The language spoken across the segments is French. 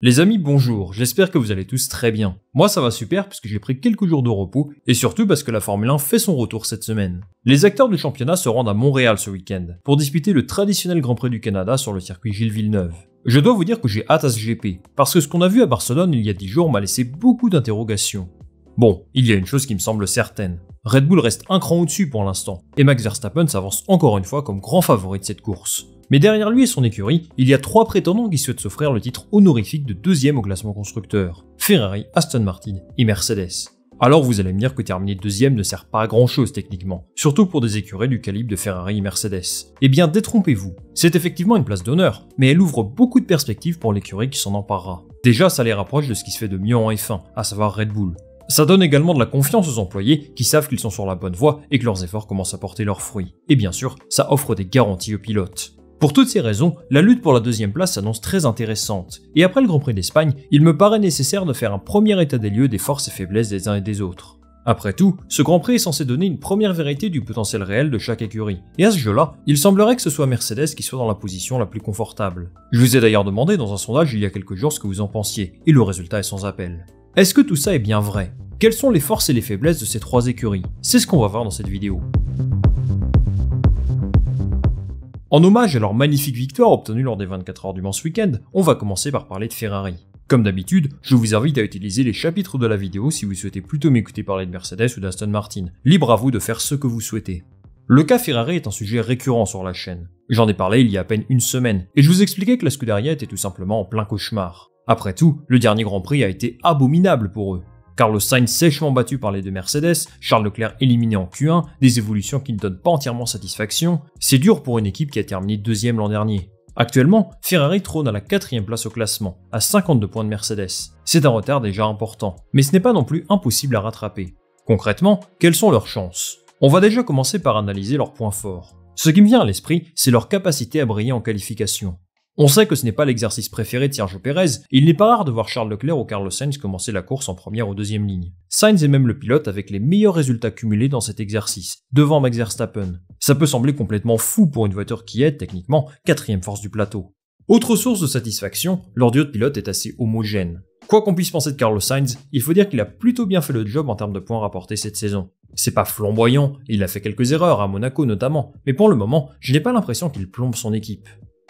Les amis, bonjour, j'espère que vous allez tous très bien. Moi ça va super puisque j'ai pris quelques jours de repos et surtout parce que la Formule 1 fait son retour cette semaine. Les acteurs du championnat se rendent à Montréal ce week-end pour disputer le traditionnel Grand Prix du Canada sur le circuit Gilles Villeneuve. Je dois vous dire que j'ai hâte à ce GP, parce que ce qu'on a vu à Barcelone il y a 10 jours m'a laissé beaucoup d'interrogations. Bon, il y a une chose qui me semble certaine. Red Bull reste un cran au-dessus pour l'instant, et Max Verstappen s'avance encore une fois comme grand favori de cette course. Mais derrière lui et son écurie, il y a 3 prétendants qui souhaitent s'offrir le titre honorifique de deuxième au classement constructeur. Ferrari, Aston Martin et Mercedes. Alors vous allez me dire que terminer deuxième ne sert pas à grand chose techniquement, surtout pour des écuries du calibre de Ferrari et Mercedes. Eh bien détrompez-vous, c'est effectivement une place d'honneur, mais elle ouvre beaucoup de perspectives pour l'écurie qui s'en emparera. Déjà ça les rapproche de ce qui se fait de mieux en F1, à savoir Red Bull. Ça donne également de la confiance aux employés qui savent qu'ils sont sur la bonne voie et que leurs efforts commencent à porter leurs fruits. Et bien sûr, ça offre des garanties aux pilotes. Pour toutes ces raisons, la lutte pour la deuxième place s'annonce très intéressante, et après le Grand Prix d'Espagne, il me paraît nécessaire de faire un premier état des lieux des forces et faiblesses des uns et des autres. Après tout, ce Grand Prix est censé donner une première vérité du potentiel réel de chaque écurie, et à ce jeu-là, il semblerait que ce soit Mercedes qui soit dans la position la plus confortable. Je vous ai d'ailleurs demandé dans un sondage il y a quelques jours ce que vous en pensiez, et le résultat est sans appel. Est-ce que tout ça est bien vrai? Quelles sont les forces et les faiblesses de ces 3 écuries? C'est ce qu'on va voir dans cette vidéo. En hommage à leur magnifique victoire obtenue lors des 24 heures du Mans ce week-end, on va commencer par parler de Ferrari. Comme d'habitude, je vous invite à utiliser les chapitres de la vidéo si vous souhaitez plutôt m'écouter parler de Mercedes ou d'Aston Martin. Libre à vous de faire ce que vous souhaitez. Le cas Ferrari est un sujet récurrent sur la chaîne. J'en ai parlé il y a à peine une semaine, et je vous expliquais que la Scuderia était tout simplement en plein cauchemar. Après tout, le dernier Grand Prix a été abominable pour eux. Carlos Sainz sèchement battu par les 2 Mercedes, Charles Leclerc éliminé en Q1, des évolutions qui ne donnent pas entièrement satisfaction, c'est dur pour une équipe qui a terminé deuxième l'an dernier. Actuellement, Ferrari trône à la 4e place au classement, à 52 points de Mercedes. C'est un retard déjà important, mais ce n'est pas non plus impossible à rattraper. Concrètement, quelles sont leurs chances? On va déjà commencer par analyser leurs points forts. Ce qui me vient à l'esprit, c'est leur capacité à briller en qualification. On sait que ce n'est pas l'exercice préféré de Sergio Pérez, et il n'est pas rare de voir Charles Leclerc ou Carlos Sainz commencer la course en première ou deuxième ligne. Sainz est même le pilote avec les meilleurs résultats cumulés dans cet exercice, devant Max Verstappen. Ça peut sembler complètement fou pour une voiture qui est, techniquement, 4e force du plateau. Autre source de satisfaction, leur duo de pilotes est assez homogène. Quoi qu'on puisse penser de Carlos Sainz, il faut dire qu'il a plutôt bien fait le job en termes de points rapportés cette saison. C'est pas flamboyant, il a fait quelques erreurs, à Monaco notamment, mais pour le moment, je n'ai pas l'impression qu'il plombe son équipe.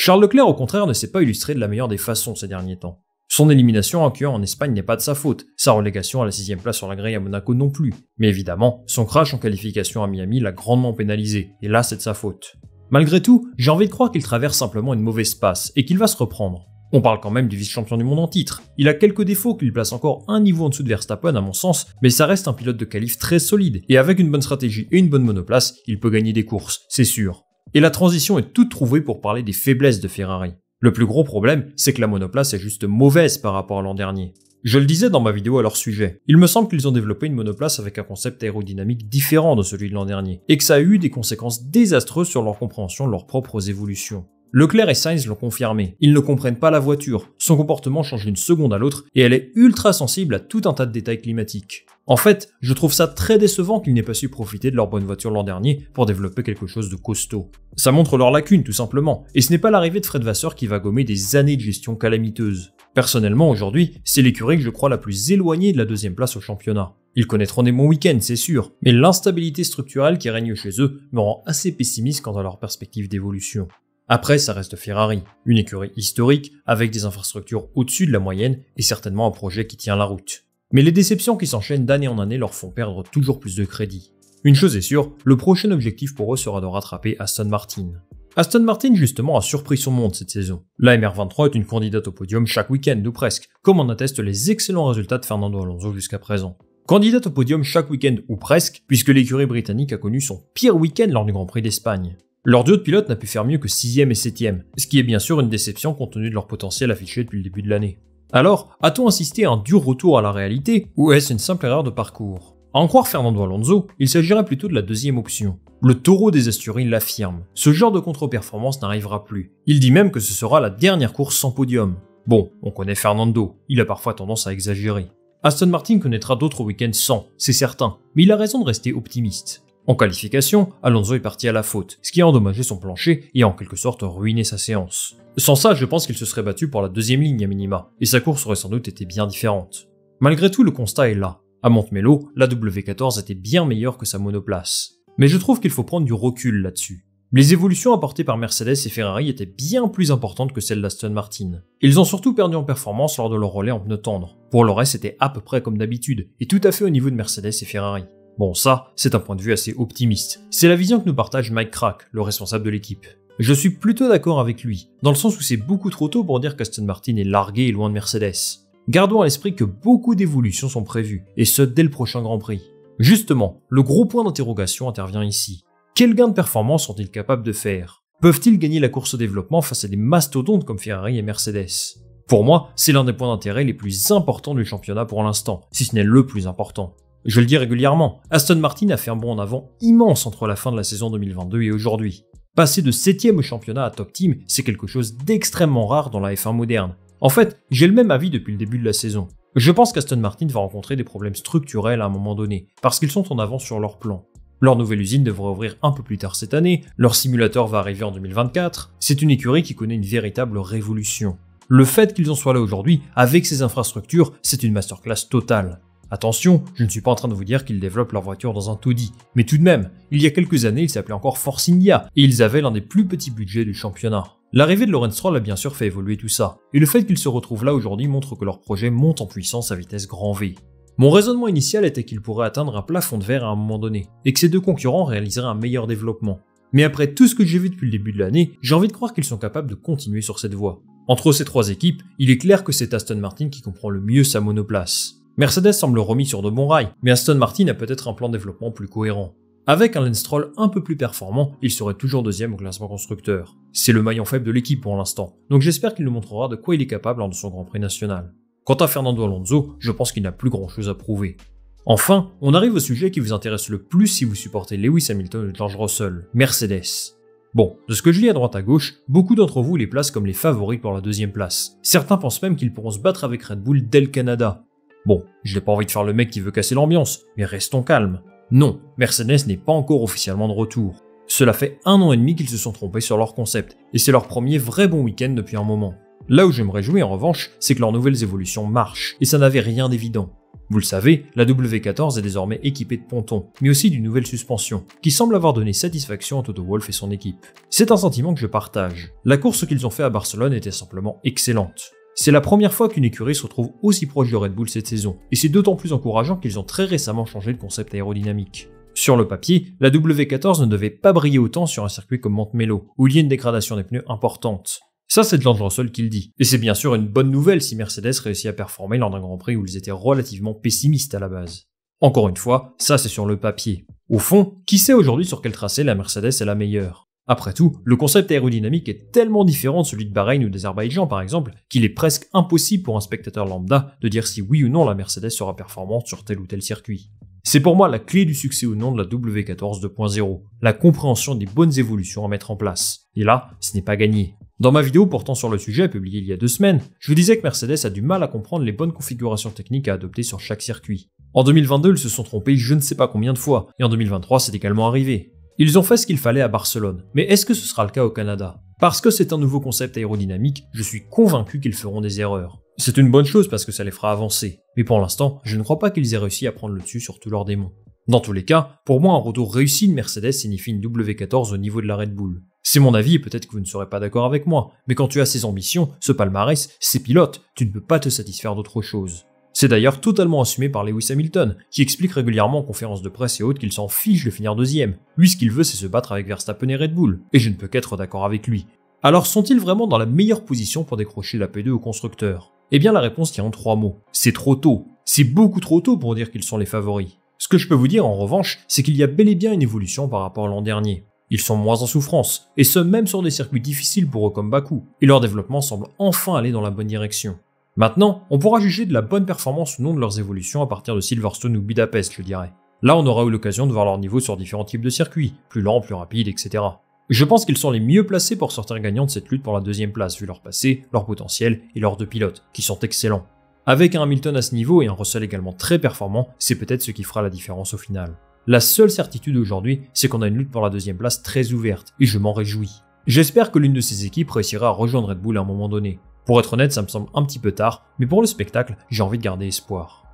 Charles Leclerc au contraire ne s'est pas illustré de la meilleure des façons ces derniers temps. Son élimination en Q1 en Espagne n'est pas de sa faute, sa relégation à la 6e place sur la grille à Monaco non plus, mais évidemment, son crash en qualification à Miami l'a grandement pénalisé, et là c'est de sa faute. Malgré tout, j'ai envie de croire qu'il traverse simplement une mauvaise passe, et qu'il va se reprendre. On parle quand même du vice-champion du monde en titre, il a quelques défauts qui lui placent encore un niveau en dessous de Verstappen à mon sens, mais ça reste un pilote de qualif très solide, et avec une bonne stratégie et une bonne monoplace, il peut gagner des courses, c'est sûr. Et la transition est toute trouvée pour parler des faiblesses de Ferrari. Le plus gros problème, c'est que la monoplace est juste mauvaise par rapport à l'an dernier. Je le disais dans ma vidéo à leur sujet, il me semble qu'ils ont développé une monoplace avec un concept aérodynamique différent de celui de l'an dernier, et que ça a eu des conséquences désastreuses sur leur compréhension de leurs propres évolutions. Leclerc et Sainz l'ont confirmé, ils ne comprennent pas la voiture, son comportement change d'une seconde à l'autre et elle est ultra sensible à tout un tas de détails climatiques. En fait, je trouve ça très décevant qu'ils n'aient pas su profiter de leur bonne voiture l'an dernier pour développer quelque chose de costaud. Ça montre leurs lacunes tout simplement, et ce n'est pas l'arrivée de Fred Vasseur qui va gommer des années de gestion calamiteuse. Personnellement aujourd'hui, c'est l'écurie que je crois la plus éloignée de la 2e place au championnat. Ils connaîtront des bons week-ends, c'est sûr, mais l'instabilité structurelle qui règne chez eux me rend assez pessimiste quant à leur perspective d'évolution. Après, ça reste Ferrari, une écurie historique avec des infrastructures au-dessus de la moyenne et certainement un projet qui tient la route. Mais les déceptions qui s'enchaînent d'année en année leur font perdre toujours plus de crédit. Une chose est sûre, le prochain objectif pour eux sera de rattraper Aston Martin. Aston Martin justement a surpris son monde cette saison. La MR23 est une candidate au podium chaque week-end ou presque, comme en attestent les excellents résultats de Fernando Alonso jusqu'à présent. Candidate au podium chaque week-end ou presque, puisque l'écurie britannique a connu son pire week-end lors du Grand Prix d'Espagne. Leur duo de pilotes n'a pu faire mieux que 6e et 7e, ce qui est bien sûr une déception compte tenu de leur potentiel affiché depuis le début de l'année. Alors, a-t-on assisté à un dur retour à la réalité, ou est-ce une simple erreur de parcours? À en croire Fernando Alonso, il s'agirait plutôt de la 2e option. Le taureau des Asturies l'affirme, ce genre de contre-performance n'arrivera plus. Il dit même que ce sera la dernière course sans podium. Bon, on connaît Fernando, il a parfois tendance à exagérer. Aston Martin connaîtra d'autres week-ends sans, c'est certain, mais il a raison de rester optimiste. En qualification, Alonso est parti à la faute, ce qui a endommagé son plancher et a en quelque sorte ruiné sa séance. Sans ça, je pense qu'il se serait battu pour la deuxième ligne à minima, et sa course aurait sans doute été bien différente. Malgré tout, le constat est là. À Montemelo, la W14 était bien meilleure que sa monoplace. Mais je trouve qu'il faut prendre du recul là-dessus. Les évolutions apportées par Mercedes et Ferrari étaient bien plus importantes que celles d'Aston Martin. Ils ont surtout perdu en performance lors de leur relais en pneus tendres. Pour le reste, c'était à peu près comme d'habitude, et tout à fait au niveau de Mercedes et Ferrari. Bon, ça, c'est un point de vue assez optimiste. C'est la vision que nous partage Mike Crack, le responsable de l'équipe. Je suis plutôt d'accord avec lui, dans le sens où c'est beaucoup trop tôt pour dire qu'Aston Martin est largué et loin de Mercedes. Gardons à l'esprit que beaucoup d'évolutions sont prévues, et ce dès le prochain Grand Prix. Justement, le gros point d'interrogation intervient ici. Quels gains de performance sont-ils capables de faire? Peuvent-ils gagner la course au développement face à des mastodontes comme Ferrari et Mercedes? Pour moi, c'est l'un des points d'intérêt les plus importants du championnat pour l'instant, si ce n'est le plus important. Je le dis régulièrement, Aston Martin a fait un bond en avant immense entre la fin de la saison 2022 et aujourd'hui. Passer de 7ème au championnat à Top Team, c'est quelque chose d'extrêmement rare dans la F1 moderne. En fait, j'ai le même avis depuis le début de la saison. Je pense qu'Aston Martin va rencontrer des problèmes structurels à un moment donné, parce qu'ils sont en avance sur leur plan. Leur nouvelle usine devrait ouvrir un peu plus tard cette année, leur simulateur va arriver en 2024, c'est une écurie qui connaît une véritable révolution. Le fait qu'ils en soient là aujourd'hui, avec ces infrastructures, c'est une masterclass totale. Attention, je ne suis pas en train de vous dire qu'ils développent leur voiture dans un taudis, mais tout de même, il y a quelques années, ils s'appelaient encore Force India, et ils avaient l'un des plus petits budgets du championnat. L'arrivée de Lawrence Stroll a bien sûr fait évoluer tout ça, et le fait qu'ils se retrouvent là aujourd'hui montre que leur projet monte en puissance à vitesse grand V. Mon raisonnement initial était qu'ils pourraient atteindre un plafond de verre à un moment donné, et que ces deux concurrents réaliseraient un meilleur développement. Mais après tout ce que j'ai vu depuis le début de l'année, j'ai envie de croire qu'ils sont capables de continuer sur cette voie. Entre ces trois équipes, il est clair que c'est Aston Martin qui comprend le mieux sa monoplace. Mercedes semble remis sur de bons rails, mais Aston Martin a peut-être un plan de développement plus cohérent. Avec un Lance Stroll un peu plus performant, il serait toujours deuxième au classement constructeur. C'est le maillon faible de l'équipe pour l'instant, donc j'espère qu'il nous montrera de quoi il est capable lors de son Grand Prix national. Quant à Fernando Alonso, je pense qu'il n'a plus grand chose à prouver. Enfin, on arrive au sujet qui vous intéresse le plus si vous supportez Lewis Hamilton et George Russell, Mercedes. Bon, de ce que je lis à droite à gauche, beaucoup d'entre vous les placent comme les favoris pour la deuxième place. Certains pensent même qu'ils pourront se battre avec Red Bull dès le Canada. Bon, je n'ai pas envie de faire le mec qui veut casser l'ambiance, mais restons calmes. Non, Mercedes n'est pas encore officiellement de retour. Cela fait 1 an et demi qu'ils se sont trompés sur leur concept, et c'est leur premier vrai bon week-end depuis un moment. Là où je me réjouis en revanche, c'est que leurs nouvelles évolutions marchent, et ça n'avait rien d'évident. Vous le savez, la W14 est désormais équipée de pontons, mais aussi d'une nouvelle suspension, qui semble avoir donné satisfaction à Toto Wolff et son équipe. C'est un sentiment que je partage. La course qu'ils ont fait à Barcelone était simplement excellente. C'est la première fois qu'une écurie se retrouve aussi proche de Red Bull cette saison, et c'est d'autant plus encourageant qu'ils ont très récemment changé de concept aérodynamique. Sur le papier, la W14 ne devait pas briller autant sur un circuit comme Montemelo, où il y a une dégradation des pneus importante. Ça, c'est George Russell qui le dit. Et c'est bien sûr une bonne nouvelle si Mercedes réussit à performer lors d'un Grand Prix où ils étaient relativement pessimistes à la base. Encore une fois, ça c'est sur le papier. Au fond, qui sait aujourd'hui sur quel tracé la Mercedes est la meilleure? Après tout, le concept aérodynamique est tellement différent de celui de Bahreïn ou d'Azerbaïdjan par exemple, qu'il est presque impossible pour un spectateur lambda de dire si oui ou non la Mercedes sera performante sur tel ou tel circuit. C'est pour moi la clé du succès ou non de la W14 2.0, la compréhension des bonnes évolutions à mettre en place. Et là, ce n'est pas gagné. Dans ma vidéo portant sur le sujet, publiée il y a 2 semaines, je vous disais que Mercedes a du mal à comprendre les bonnes configurations techniques à adopter sur chaque circuit. En 2022, ils se sont trompés je ne sais pas combien de fois, et en 2023, c'est également arrivé. Ils ont fait ce qu'il fallait à Barcelone, mais est-ce que ce sera le cas au Canada? Parce que c'est un nouveau concept aérodynamique, je suis convaincu qu'ils feront des erreurs. C'est une bonne chose parce que ça les fera avancer, mais pour l'instant, je ne crois pas qu'ils aient réussi à prendre le dessus sur tous leurs démons. Dans tous les cas, pour moi un retour réussi de Mercedes signifie une W14 au niveau de la Red Bull. C'est mon avis et peut-être que vous ne serez pas d'accord avec moi, mais quand tu as ces ambitions, ce palmarès, ces pilotes, tu ne peux pas te satisfaire d'autre chose. C'est d'ailleurs totalement assumé par Lewis Hamilton, qui explique régulièrement en conférences de presse et autres qu'il s'en fiche de finir deuxième. Lui, ce qu'il veut, c'est se battre avec Verstappen et Red Bull, et je ne peux qu'être d'accord avec lui. Alors sont-ils vraiment dans la meilleure position pour décrocher la P2 au constructeur? Eh bien la réponse tient en 3 mots. C'est trop tôt. C'est beaucoup trop tôt pour dire qu'ils sont les favoris. Ce que je peux vous dire en revanche, c'est qu'il y a bel et bien une évolution par rapport à l'an dernier. Ils sont moins en souffrance, et ce même sur des circuits difficiles pour eux comme Bakou, et leur développement semble enfin aller dans la bonne direction. Maintenant, on pourra juger de la bonne performance ou non de leurs évolutions à partir de Silverstone ou Budapest, je dirais. Là, on aura eu l'occasion de voir leur niveau sur différents types de circuits, plus lents, plus rapides, etc. Je pense qu'ils sont les mieux placés pour sortir gagnants de cette lutte pour la deuxième place, vu leur passé, leur potentiel et leurs 2 pilotes, qui sont excellents. Avec un Hamilton à ce niveau et un Russell également très performant, c'est peut-être ce qui fera la différence au final. La seule certitude aujourd'hui, c'est qu'on a une lutte pour la deuxième place très ouverte, et je m'en réjouis. J'espère que l'une de ces équipes réussira à rejoindre Red Bull à un moment donné. Pour être honnête, ça me semble un petit peu tard, mais pour le spectacle, j'ai envie de garder espoir.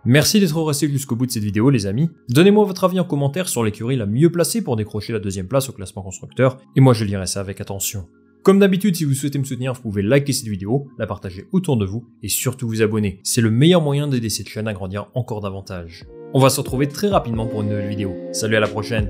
Merci d'être resté jusqu'au bout de cette vidéo les amis. Donnez-moi votre avis en commentaire sur l'écurie la mieux placée pour décrocher la deuxième place au classement constructeur, et moi je lirai ça avec attention. Comme d'habitude, si vous souhaitez me soutenir, vous pouvez liker cette vidéo, la partager autour de vous, et surtout vous abonner. C'est le meilleur moyen d'aider cette chaîne à grandir encore davantage. On va se retrouver très rapidement pour une nouvelle vidéo. Salut, à la prochaine!